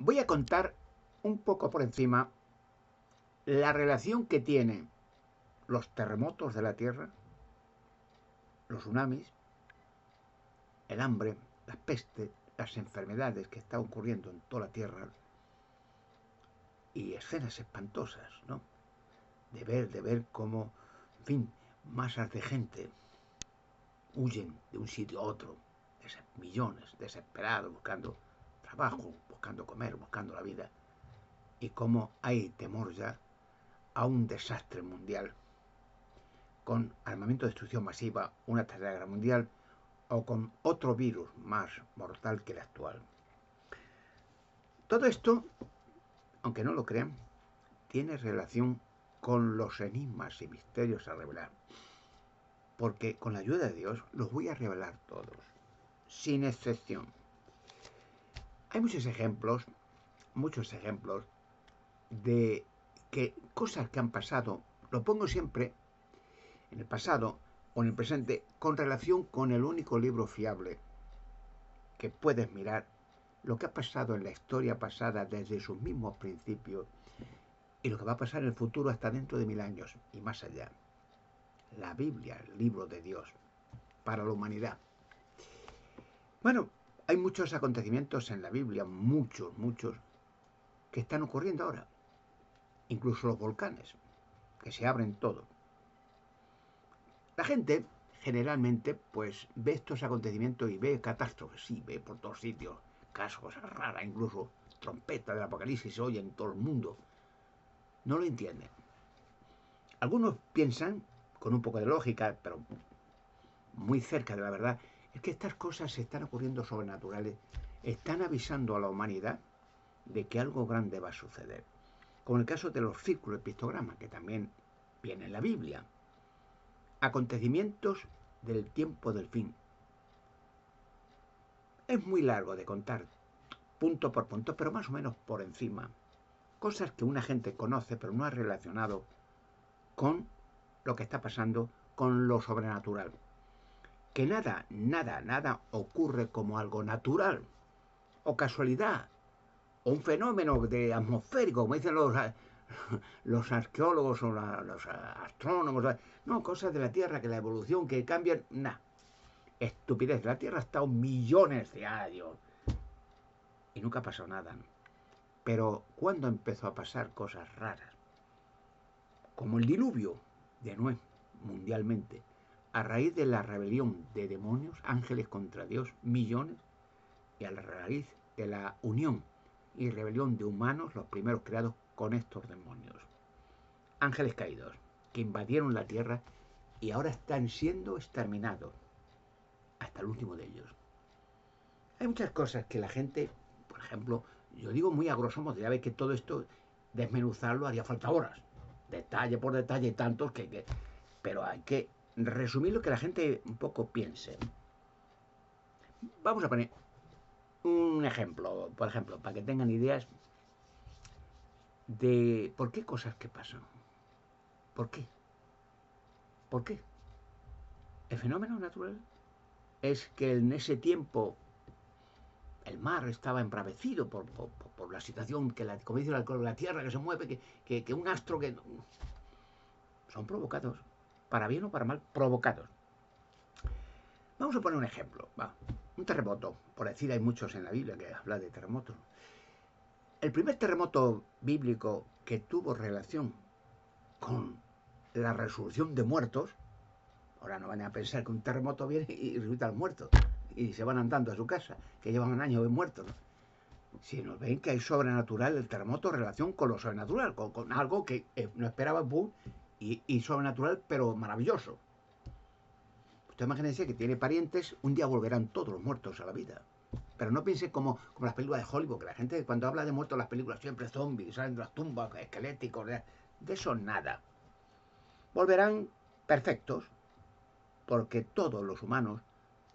Voy a contar un poco por encima la relación que tienen los terremotos de la Tierra, los tsunamis, el hambre, las pestes, las enfermedades que están ocurriendo en toda la Tierra y escenas espantosas, ¿no? De ver cómo, en fin, masas de gente huyen de un sitio a otro, millones desesperados buscando trabajo, buscando comer, buscando la vida, y cómo hay temor ya a un desastre mundial con armamento de destrucción masiva, una tercera guerra mundial o con otro virus más mortal que el actual. Todo esto, aunque no lo crean, tiene relación con los enigmas y misterios a revelar, porque con la ayuda de Dios los voy a revelar todos, sin excepción. Hay muchos ejemplos de que cosas que han pasado, lo pongo siempre en el pasado o en el presente, con relación con el único libro fiable que puedes mirar lo que ha pasado en la historia pasada desde sus mismos principios y lo que va a pasar en el futuro hasta dentro de 1000 años y más allá. La Biblia, el libro de Dios, para la humanidad. Bueno, hay muchos acontecimientos en la Biblia, muchos, que están ocurriendo ahora. Incluso los volcanes, que se abren todo. La gente generalmente pues ve estos acontecimientos y ve catástrofes, sí, ve por todos sitios, casos raras, incluso trompetas del apocalipsis se oyen en todo el mundo. No lo entienden. Algunos piensan, con un poco de lógica, pero muy cerca de la verdad, es que estas cosas se están ocurriendo sobrenaturales, están avisando a la humanidad de que algo grande va a suceder. Como en el caso de los círculos de pictogramas, que también viene en la Biblia. Acontecimientos del tiempo del fin. Es muy largo de contar, punto por punto, pero más o menos por encima. Cosas que una gente conoce, pero no ha relacionado con lo que está pasando, con lo sobrenatural. Que nada ocurre como algo natural, o casualidad, o un fenómeno de atmosférico, como dicen los arqueólogos o los astrónomos. No, cosas de la Tierra, que la evolución, que cambian, nada. Estupidez, la Tierra ha estado millones de años y nunca ha pasado nada. Pero ¿cuándo empezó a pasar cosas raras? Como el diluvio de Noé, mundialmente, a raíz de la rebelión de demonios, ángeles contra Dios, millones, y a la raíz de la unión y rebelión de humanos, los primeros creados, con estos demonios. Ángeles caídos, que invadieron la Tierra y ahora están siendo exterminados, hasta el último de ellos. Hay muchas cosas que la gente, por ejemplo, yo digo muy a grosso modo, ya ve que todo esto, desmenuzarlo haría falta horas, detalle por detalle, tantos pero hay que resumir lo que la gente un poco piense. Vamos a poner un ejemplo, por ejemplo, para que tengan ideas de por qué cosas que pasan. ¿Por qué? ¿Por qué? ¿El fenómeno natural es que en ese tiempo el mar estaba embravecido por la situación, que como dice la Tierra que se mueve, que un astro que... Son provocados, para bien o para mal, provocados. Vamos a poner un ejemplo, va. Un terremoto, por decir, hay muchos en la Biblia que hablan de terremotos. El primer terremoto bíblico que tuvo relación con la resurrección de muertos, ahora no van a pensar que un terremoto viene y resucitan muertos y se van andando a su casa, que llevan un año muertos, ¿no? Si nos ven que hay sobrenatural, el terremoto en relación con lo sobrenatural, con algo que no esperaba, boom, y sobrenatural, pero maravilloso. Usted imagínense que tiene parientes, un día volverán todos los muertos a la vida. Pero no piense como las películas de Hollywood, que la gente cuando habla de muertos en las películas siempre zombies, salen de las tumbas, esqueléticos, de eso nada. Volverán perfectos, porque todos los humanos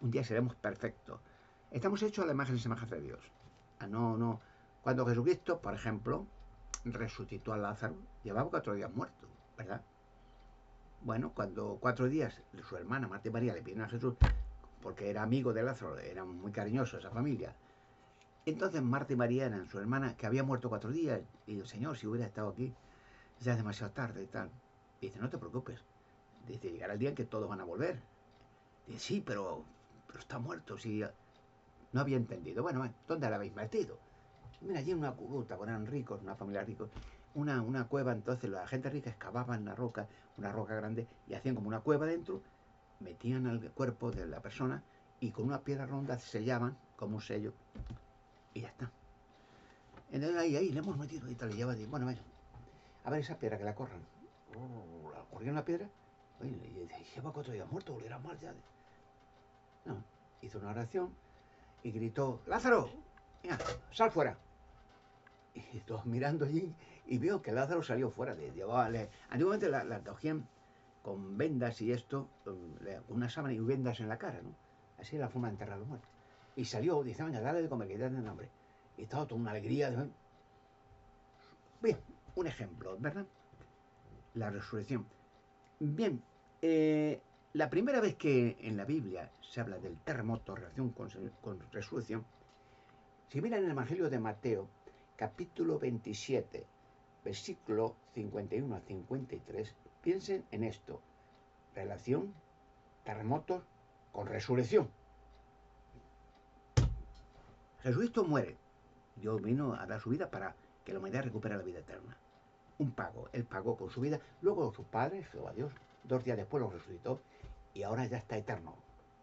un día seremos perfectos. Estamos hechos a la imagen y semejanza de Dios. No. Cuando Jesucristo, por ejemplo, resucitó a Lázaro, llevaba 4 días muerto, ¿verdad? Bueno, cuando 4 días su hermana Marta y María le pidieron a Jesús, porque era amigo de Lázaro, era muy cariñoso esa familia, Entonces Marta y María eran su hermana, que había muerto 4 días. Y digo, Señor, si hubiera estado aquí, ya es demasiado tarde y tal. Dice, no te preocupes. Dice, llegará el día en que todos van a volver. Dice, sí, pero está muerto. Si no había entendido. Bueno, ¿dónde la habéis metido? Mira, allí en una cubuta, cuando eran ricos, una familia rica, una cueva. Entonces la gente rica excavaba en la roca, una roca grande, y hacían como una cueva dentro, metían al cuerpo de la persona y con una piedra ronda sellaban como un sello y ya está. Entonces ahí le hemos metido y tal, y lleva, bueno, bueno, a ver esa piedra que la corran. La corrieron la piedra, y lleva 4 días muerto, volverá mal ya. No, hizo una oración y gritó, Lázaro, venga, sal fuera. Y todos mirando allí y veo que Lázaro salió fuera. Antiguamente la cogían con vendas y esto, una sábana y vendas en la cara, ¿no? Así era la forma de enterrar a los muertos. Y salió, dice, venga, dale de comer, que ya tienen hambre. Y estaba toda una alegría. Bien, un ejemplo, ¿verdad? La resurrección. Bien, la primera vez que en la Biblia se habla del terremoto, relación con resurrección, si miran en el Evangelio de Mateo, capítulo 27, versículo 51 a 53, piensen en esto, relación, terremotos con resurrección. Jesucristo muere, Dios vino a dar su vida para que la humanidad recupere la vida eterna. Un pago, Él pagó con su vida, luego sus padres, Jehová Dios, 2 días después lo resucitó y ahora ya está eterno.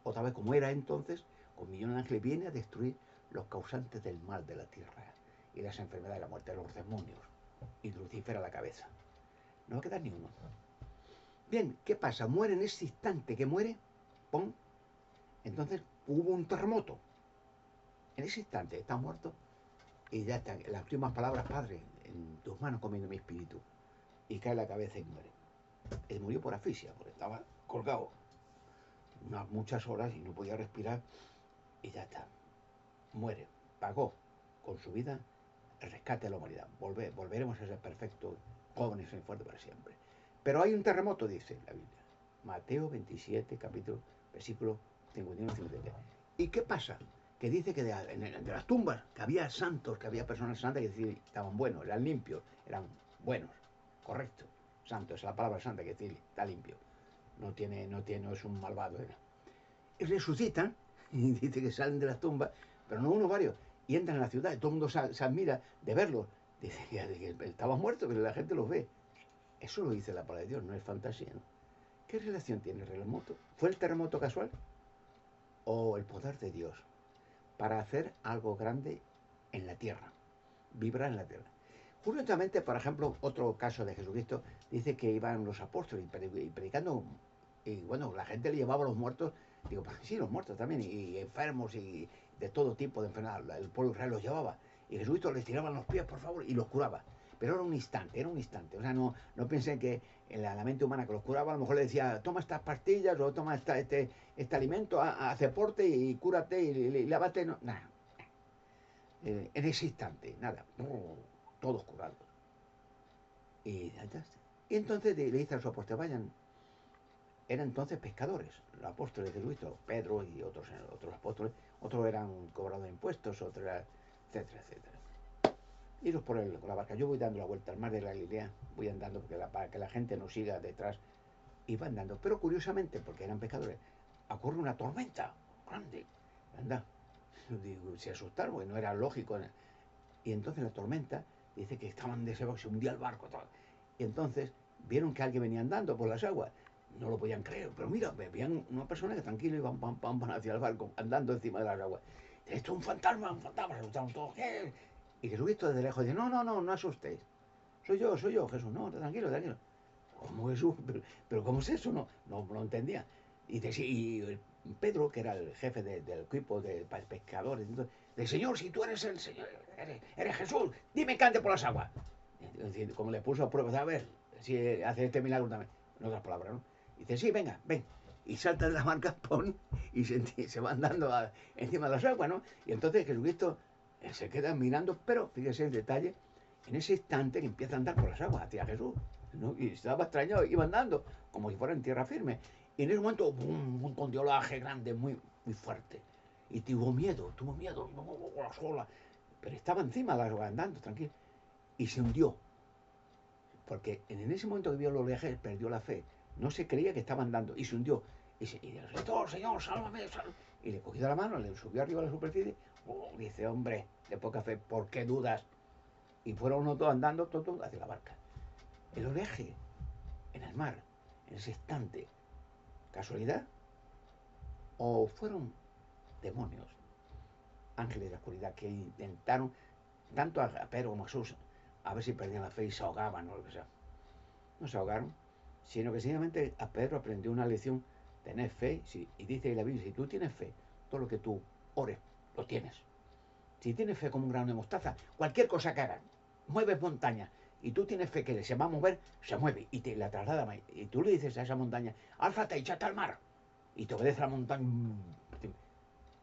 Otra vez como era entonces, con millones de ángeles viene a destruir los causantes del mal de la tierra y las enfermedades de la muerte, los demonios, y Lucifer a la cabeza. No va a quedar ni uno. Bien, ¿qué pasa? Muere en ese instante que muere, ¡pum! Entonces hubo un terremoto. En ese instante está muerto y ya está. Las últimas palabras, Padre, en tus manos comiendo mi espíritu. Y cae la cabeza y muere. Él murió por asfixia, porque estaba colgado muchas horas y no podía respirar y ya está. Muere. Pagó con su vida el rescate de la humanidad. Volveremos a ser perfectos, jóvenes y fuertes para siempre. Pero hay un terremoto, dice la Biblia. Mateo 27, capítulo, versículo 51-53. ¿Y qué pasa? Que dice que de las tumbas, que había santos, que había personas santas que estaban buenos, eran limpios, eran buenos, correctos, santos, es la palabra santa que decir, está limpio, no es un malvado. Y resucitan, y dice que salen de las tumbas, pero no uno, varios, y entran en la ciudad, y todo el mundo se admira de verlos. Dice que estaban muertos, pero la gente los ve. Eso lo dice la palabra de Dios, no es fantasía, ¿no? ¿Qué relación tiene el terremoto? ¿Fue el terremoto casual? ¿O el poder de Dios para hacer algo grande en la tierra? Vibrar en la tierra. Curiosamente, por ejemplo, otro caso de Jesucristo, dice que iban los apóstoles y predicando, y bueno, la gente le llevaba a los muertos, digo, pues sí, los muertos también, y enfermos y de todo tipo de enfermedad, el pueblo Israel los llevaba, y Jesucristo les tiraba los pies, por favor, y los curaba. Pero era un instante, o sea, no piensen que en la mente humana que los curaba, a lo mejor le decía, toma estas pastillas, o toma este alimento, haz deporte y cúrate y lávate, no, nada. En ese instante, nada, todos curados. Y entonces le dice a los apóstoles, vayan, eran entonces pescadores, los apóstoles de Jesucristo, Pedro y otros apóstoles, otros eran cobrados de impuestos, otros eran, etcétera, etcétera. Iros con la barca, yo voy dando la vuelta al mar de la Galilea, voy andando para que la gente nos siga detrás, y van andando. Pero curiosamente, porque eran pescadores, ocurre una tormenta grande, anda. Digo, se asustaron, porque no era lógico. Y entonces la tormenta, dice que estaban deseados, se hundía el barco. Todo. Y entonces vieron que alguien venía andando por las aguas. No lo podían creer, pero mira, veían una persona que tranquilo iban pam hacia el barco, andando encima de las aguas. Esto es un fantasma, asustaron todos. ¿Qué? Y Jesucristo desde lejos dice, no asustéis. Soy yo, Jesús, no, tranquilo. ¿Cómo Jesús? Pero ¿cómo es eso? No lo entendía. Y Pedro, que era el jefe del equipo de pescadores, dice, Señor, si tú eres el Señor, eres Jesús, dime que ande por las aguas. Como le puso a prueba, a ver si hace este milagro también. En otras palabras, ¿no? Dice, sí, venga, ven. Y salta de la barca, y se va andando encima de las aguas, ¿no? Y entonces Jesucristo se queda mirando, pero fíjese el detalle, en ese instante que empieza a andar por las aguas hacia Jesús, ¿no? Y estaba extrañado, iba andando como si fuera en tierra firme. Y en ese momento, un montón de olaje grande, muy fuerte. Y tuvo miedo, las olas. pero estaba encima del agua andando, tranquilo, y se hundió. Porque en ese momento que vio el oleaje, perdió la fe. No se creía que estaba andando y se hundió. Y le gritó, Señor, sálvame, sálvame. Y le cogió la mano, le subió arriba a la superficie. Dice, hombre, de poca fe, ¿por qué dudas? Y fueron unos dos andando todo hacia la barca. El oleaje en el mar, en ese instante, ¿casualidad? ¿O fueron demonios, ángeles de la oscuridad, que intentaron tanto a Pedro como a Jesús a ver si perdían la fe y se ahogaban o lo que sea? No se ahogaron, sino que sencillamente a Pedro aprendió una lección: tener fe, y dice la Biblia, si tú tienes fe, todo lo que tú ores, lo tienes. Si tienes fe como un grano de mostaza, cualquier cosa que hagas, mueves montañas, y tú tienes fe que se va a mover, se mueve, y te la traslada, y tú le dices a esa montaña, álzate y échate al mar, y te obedece la montaña.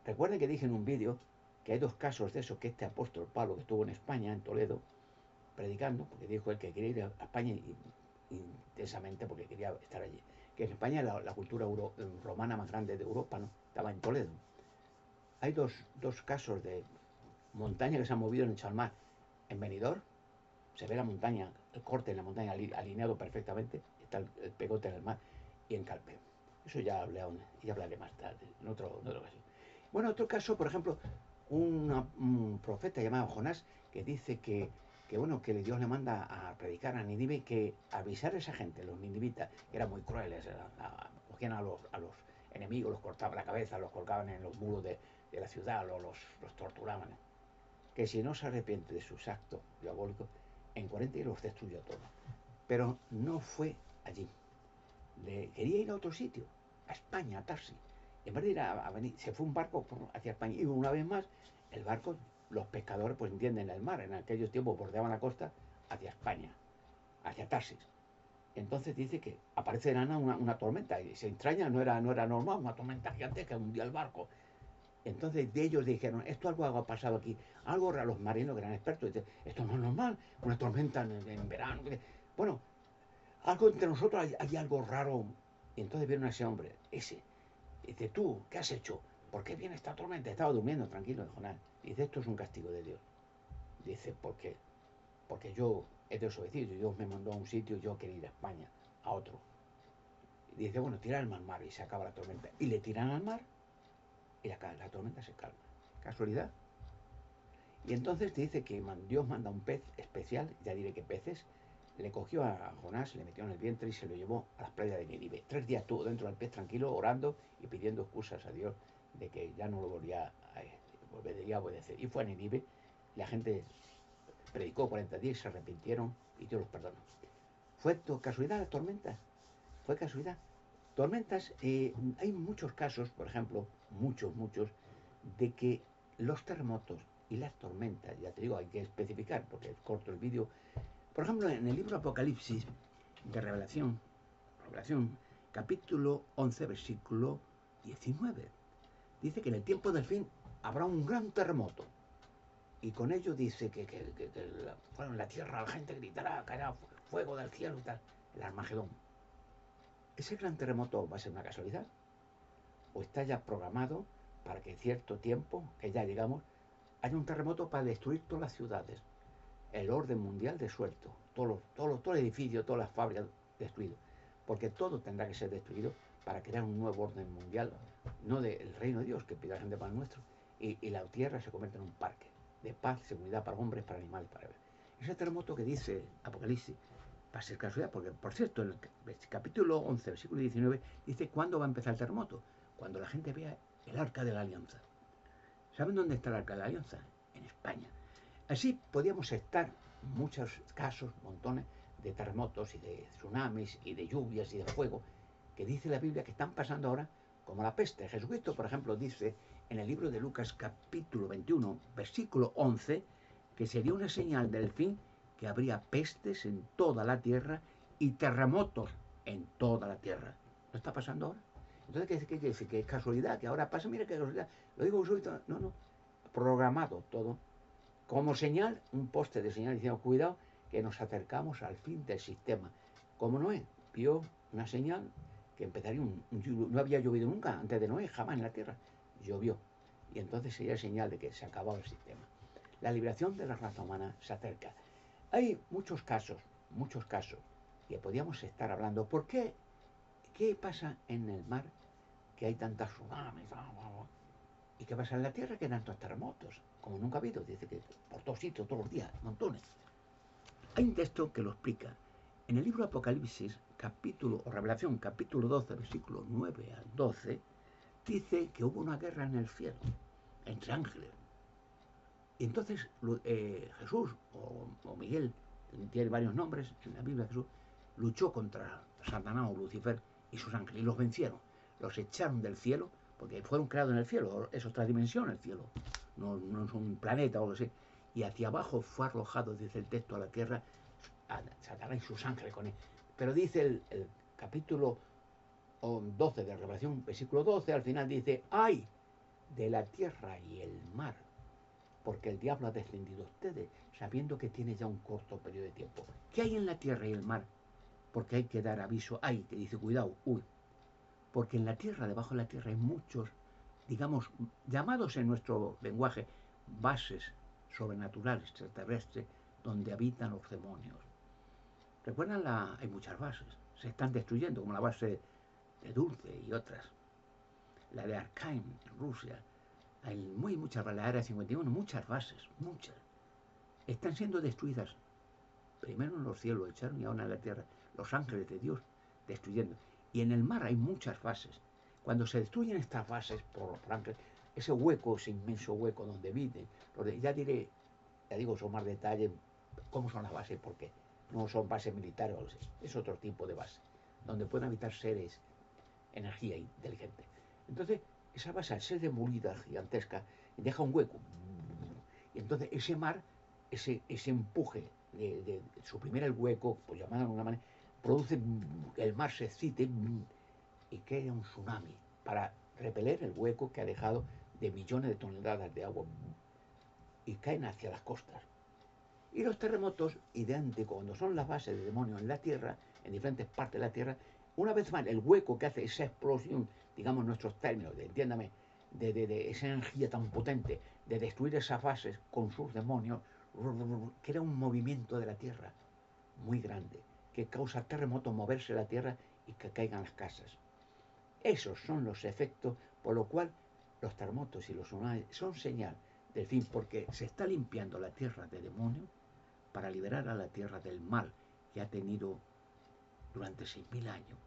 Recuerden que dije en un vídeo que hay dos casos de eso, que este apóstol Pablo, que estuvo en España, en Toledo, predicando, porque dijo él que quería ir a España intensamente porque quería estar allí. Que en España la cultura romana más grande de Europa, ¿no? Estaba en Toledo. Hay dos casos de montaña que se han movido en el mar. En Benidorm se ve la montaña, el corte en la montaña alineado perfectamente, está el pegote en el mar, y en Calpe. Eso ya hablaré más tarde, en otra ocasión. Bueno, otro caso, por ejemplo, un profeta llamado Jonás, que dice que bueno, que Dios le manda a predicar a Nínive, que avisar a esa gente, los ninivitas, que eran muy crueles, cogían a los enemigos, los cortaban la cabeza, los colgaban en los muros de la ciudad, los torturaban, que si no se arrepiente de sus actos diabólicos, en 40 días los destruyó todos. Pero no fue allí. Quería ir a otro sitio, a España, a Tarsis. En vez de ir a venir, se fue un barco hacia España, y una vez más el barco, los pescadores pues entienden el mar, en aquellos tiempos bordeaban la costa hacia España, hacia Tarsis. Entonces dice que aparece de la nada una tormenta, y se extraña, no era normal, una tormenta gigantesca, hundía el barco. Entonces de ellos dijeron, esto algo ha pasado aquí, algo raro. Los marinos que eran expertos dicen, esto no es normal, una tormenta en verano. Bueno, algo entre nosotros hay algo raro. Y entonces vieron a ese hombre, ese. Dice, tú, ¿qué has hecho? ¿Por qué viene esta tormenta? Estaba durmiendo tranquilo en Jonás. Dice, esto es un castigo de Dios. Dice, ¿por qué? Porque yo he desobedecido, Dios me mandó a un sitio y yo quería ir a España, a otro. Y dice, bueno, tirar al mar, y se acaba la tormenta. Y le tiran al mar y la tormenta se calma. ¿Casualidad? Y entonces dice que Dios manda un pez especial, ya diré qué peces, le cogió a Jonás, le metió en el vientre y se lo llevó a las playas de Nínive. 3 días estuvo dentro del pez tranquilo, orando y pidiendo excusas a Dios de que ya no lo volvería a obedecer. Y fue a Nínive, la gente predicó 40 días, se arrepintieron y Dios los perdonó. ¿Fue casualidad la tormenta? ¿Fue casualidad? Tormentas, hay muchos casos, por ejemplo, muchos, de que los terremotos y las tormentas, ya te digo, hay que especificar porque es corto el vídeo. Por ejemplo, en el libro Apocalipsis de Revelación, capítulo 11, versículo 19, dice que en el tiempo del fin habrá un gran terremoto. Y con ello dice que en la tierra la gente gritará, caerá fuego del cielo y tal, el Armagedón. ¿Ese gran terremoto va a ser una casualidad? ¿O está ya programado para que en cierto tiempo, que ya llegamos, haya un terremoto para destruir todas las ciudades? El orden mundial desuelto, todo el edificio, todas las fábricas destruidas, porque todo tendrá que ser destruido para crear un nuevo orden mundial, no del reino de Dios, que pide la gente para el nuestro, y la tierra se convierte en un parque de paz, seguridad para hombres, para animales, para beber. Ese terremoto que dice Apocalipsis va a ser casualidad, porque por cierto, en el capítulo 11, versículo 19, dice cuándo va a empezar el terremoto: cuando la gente vea el Arca de la Alianza. ¿Saben dónde está el Arca de la Alianza? En España. Así podíamos estar muchos casos, montones de terremotos y de tsunamis y de lluvias y de fuego, que dice la Biblia que están pasando ahora como la peste. Jesucristo, por ejemplo, dice en el libro de Lucas capítulo 21, versículo 11, que sería una señal del fin, que habría pestes en toda la tierra y terremotos en toda la tierra. ¿No está pasando ahora? Entonces, ¿qué quiere decir? ¿Que es casualidad? ¿Que ahora pasa? Mira qué casualidad. Lo digo súbito. No. Programado todo. Como señal, un poste de señal diciendo, cuidado, que nos acercamos al fin del sistema. Como Noé vio una señal que empezaría no había llovido nunca antes de Noé, jamás en la tierra. Llovió. Y entonces sería señal de que se acababa el sistema. La liberación de la raza humana se acerca. Hay muchos casos, que podríamos estar hablando. ¿Por qué? ¿Qué pasa en el mar? Que hay tantas tsunamis. ¿Y qué pasa en la tierra? Que hay tantos terremotos, como nunca ha habido. Dice que por todos sitios, todos los días, montones. Hay un texto que lo explica. En el libro Apocalipsis, Revelación, capítulo 12, versículos 9 al 12, dice que hubo una guerra en el cielo, entre ángeles. Y entonces Jesús, o Miguel, tiene varios nombres en la Biblia, Jesús, luchó contra Satanás o Lucifer y sus ángeles, y los vencieron. Los echaron del cielo, porque fueron creados en el cielo, es otra dimensión el cielo, no es un planeta o algo así. Y hacia abajo fue arrojado, dice el texto, a la tierra, a Satanás y sus ángeles con él. Pero dice el capítulo 12 de Revelación, versículo 12, al final dice: ¡ay de la tierra y el mar! Porque el diablo ha descendido a ustedes, sabiendo que tiene ya un corto periodo de tiempo. ¿Qué hay en la tierra y el mar? Porque hay que dar aviso. Hay que dice, cuidado, porque en la tierra, debajo de la tierra, hay muchos, digamos, llamados en nuestro lenguaje, bases sobrenaturales, extraterrestres, donde habitan los demonios. ¿Recuerdan? Hay muchas bases, se están destruyendo, como la base de Dulce y otras. La de Arkham, en Rusia. Hay muchas bases, la Área 51, muchas bases, muchas. Están siendo destruidas. Primero en los cielos echaron y ahora en la tierra. Los ángeles de Dios destruyendo. Y en el mar hay muchas bases. Cuando se destruyen estas bases por ángeles, ese hueco, ese inmenso hueco donde viven, ya digo, son más detalles, cómo son las bases, porque no son bases militares, es otro tipo de base, donde pueden habitar seres, energía inteligente. Entonces, esa base, al ser demolida, gigantesca, deja un hueco. Y entonces ese mar, ese empuje de suprimir el hueco, por llamarlo de alguna manera, produce que el mar se excite y crea un tsunami para repeler el hueco que ha dejado de millones de toneladas de agua y caen hacia las costas. Y los terremotos, idénticos, cuando son las bases de demonios en la Tierra, en diferentes partes de la Tierra, una vez más el hueco que hace esa explosión, digamos nuestros términos, entiéndame, de esa energía tan potente, de destruir esas bases con sus demonios, crea un movimiento de la Tierra muy grande, que causa terremotos, moverse la Tierra y que caigan las casas. Esos son los efectos por lo cual los terremotos y los tsunamis son señal del fin, porque se está limpiando la Tierra de demonios para liberar a la Tierra del mal que ha tenido durante 6.000 años.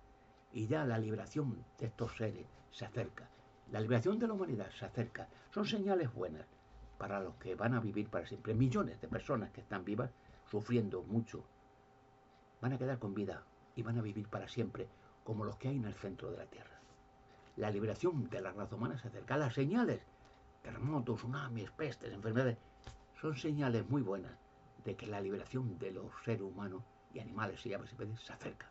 Y ya la liberación de estos seres se acerca. La liberación de la humanidad se acerca. Son señales buenas para los que van a vivir para siempre. Millones de personas que están vivas, sufriendo mucho, van a quedar con vida y van a vivir para siempre, como los que hay en el centro de la Tierra. La liberación de la raza humana se acerca. Las señales, terremotos, tsunamis, pestes, enfermedades, son señales muy buenas de que la liberación de los seres humanos y animales y aves y peces se acerca.